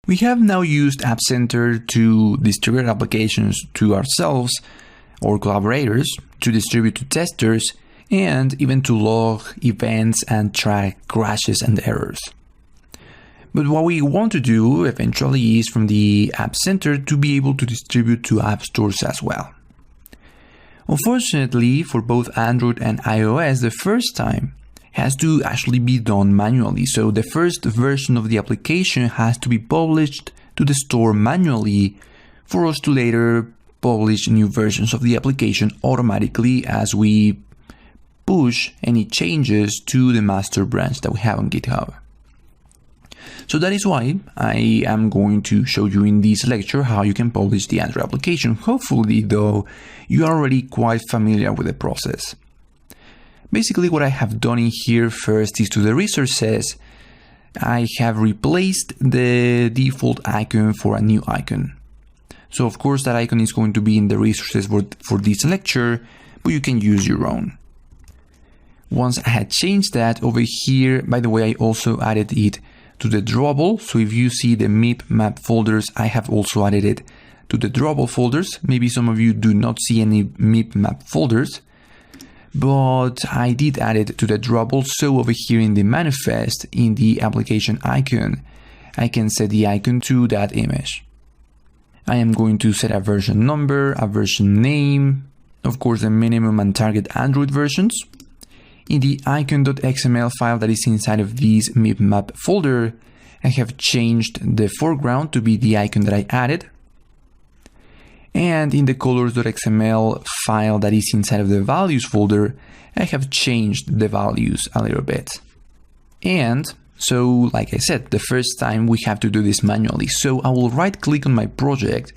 We have now used App Center to distribute applications to ourselves or collaborators, to distribute to testers, and even to log events and track crashes and errors. But what we want to do eventually is from the App Center to be able to distribute to app stores as well. Unfortunately, for both Android and iOS, the first time has to actually be done manually. So the first version of the application has to be published to the store manually for us to later publish new versions of the application automatically as we push any changes to the master branch that we have on GitHub. So that is why I am going to show you in this lecture how you can publish the Android application. Hopefully, though, you are already quite familiar with the process. Basically, what I have done in here first is to the resources, I have replaced the default icon for a new icon. So of course that icon is going to be in the resources for this lecture, but you can use your own. Once I had changed that over here, by the way, I also added it to the drawable. So if you see the MIP map folders, I have also added it to the drawable folders. Maybe some of you do not see any MIP map folders, but I did add it to the drawable. So over here in the manifest, in the application icon, I can set the icon to that image. I am going to set a version number, a version name, of course the minimum and target Android versions. In the icon.xml file that is inside of this MIP map folder, I have changed the foreground to be the icon that I added. And in the colors.xml file that is inside of the values folder, I have changed the values a little bit. And so, like I said, the first time we have to do this manually. So I will right click on my project,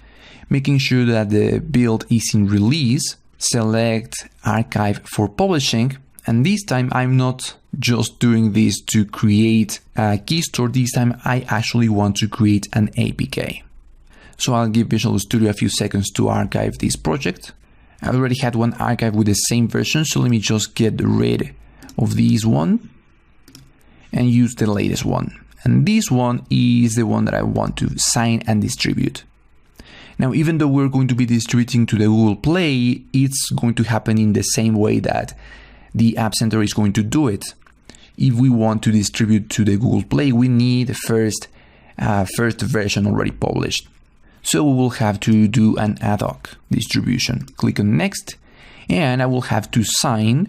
making sure that the build is in release, select archive for publishing. And this time I'm not just doing this to create a key store. This time I actually want to create an APK. So I'll give Visual Studio a few seconds to archive this project. I already had one archive with the same version, so let me just get rid of this one and use the latest one. And this one is the one that I want to sign and distribute. Now, even though we're going to be distributing to the Google Play, it's going to happen in the same way that the App Center is going to do it. If we want to distribute to the Google Play, we need the first version already published. So we will have to do an ad hoc distribution. Click on next, and I will have to sign.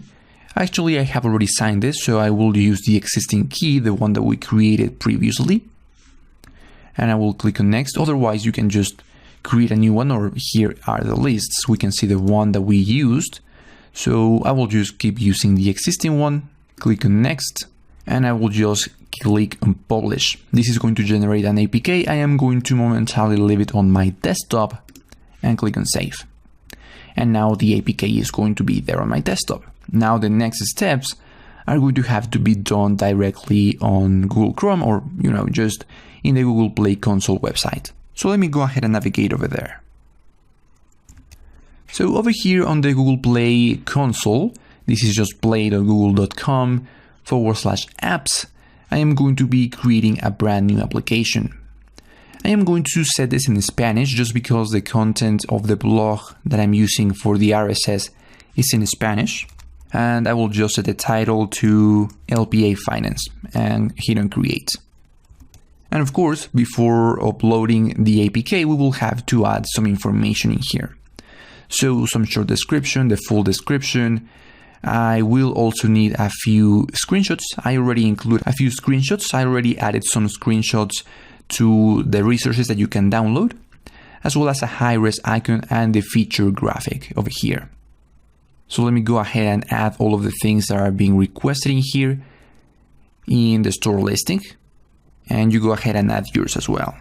Actually, I have already signed this, so I will use the existing key, the one that we created previously. And I will click on next. Otherwise, you can just create a new one, or here are the lists. We can see the one that we used. So I will just keep using the existing one, click on next, and I will just click on publish. This is going to generate an APK. I am going to momentarily leave it on my desktop and click on save. And now the APK is going to be there on my desktop. Now the next steps are going to have to be done directly on Google Chrome or, just in the Google Play console website. So let me go ahead and navigate over there. So over here on the Google Play console, this is just play.google.com/apps, I am going to be creating a brand new application. I am going to set this in Spanish just because the content of the blog that I'm using for the RSS is in Spanish. And I will just set the title to LPA Finance and hit on create. And of course, before uploading the APK, we will have to add some information in here. So some short description, the full description. I will also need a few screenshots. I already include a few screenshots. I already added some screenshots to the resources that you can download, as well as a high-res icon and the feature graphic over here. So let me go ahead and add all of the things that are being requested in here in the store listing. And you go ahead and add yours as well.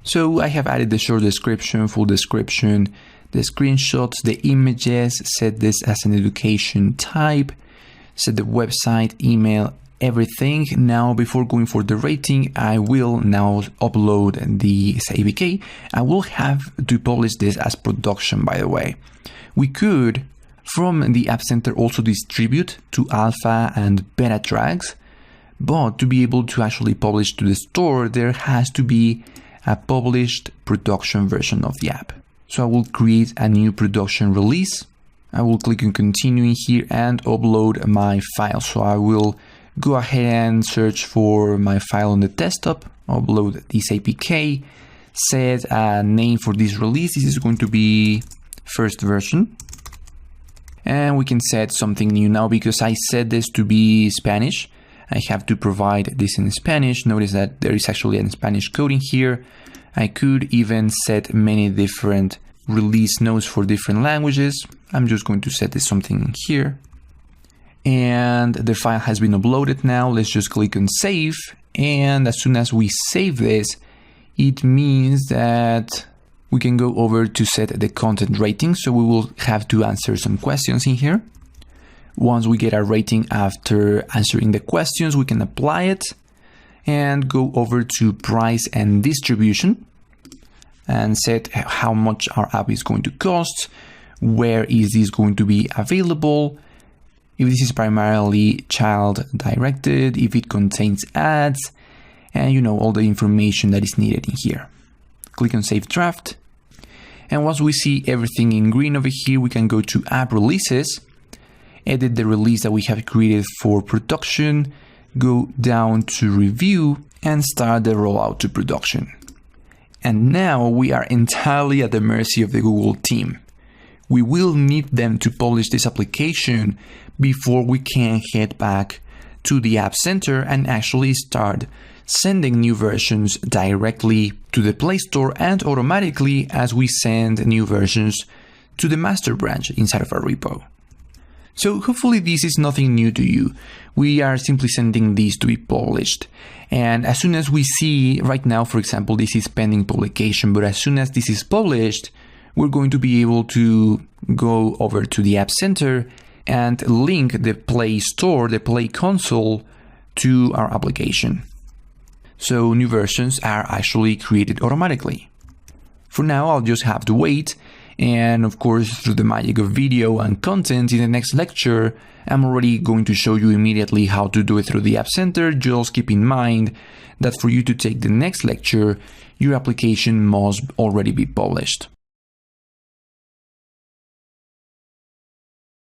So I have added the short description, full description, the screenshots, the images, set this as an education type, set the website, email, everything. Now, before going for the rating, I will now upload the APK. I will have to publish this as production, by the way. We could, from the App Center, also distribute to alpha and beta tracks, But to be able to actually publish to the store, there has to be a published production version of the app. So I will create a new production release. I will click on continuing here and upload my file. So I will go ahead and search for my file on the desktop, upload this APK, set a name for this release. This is going to be first version. And we can set something new now because I set this to be Spanish. I have to provide this in Spanish. Notice that there is actually a Spanish coding here. I could even set many different release notes for different languages. I'm just going to set this something here. And the file has been uploaded now. Let's just click on save. And as soon as we save this, it means that we can go over to set the content rating. So we will have to answer some questions in here. Once we get a rating after answering the questions, we can apply it and go over to price and distribution and set how much our app is going to cost, where is this going to be available, if this is primarily child directed, if it contains ads, and all the information that is needed in here. Click on Save Draft. And once we see everything in green over here, we can go to App Releases, edit the release that we have created for production, go down to Review, and start the rollout to production. And now we are entirely at the mercy of the Google team. We will need them to publish this application before we can head back to the App Center and actually start sending new versions directly to the Play Store and automatically as we send new versions to the master branch inside of our repo. So hopefully this is nothing new to you. We are simply sending these to be published. And as soon as we see right now, for example, this is pending publication, but as soon as this is published, we're going to be able to go over to the App Center and link the Play Store, the Play console, to our application. So new versions are actually created automatically. For now, I'll just have to wait. And of course, through the magic of video and content in the next lecture, I'm already going to show you immediately how to do it through the App Center. Just keep in mind that for you to take the next lecture, your application must already be published.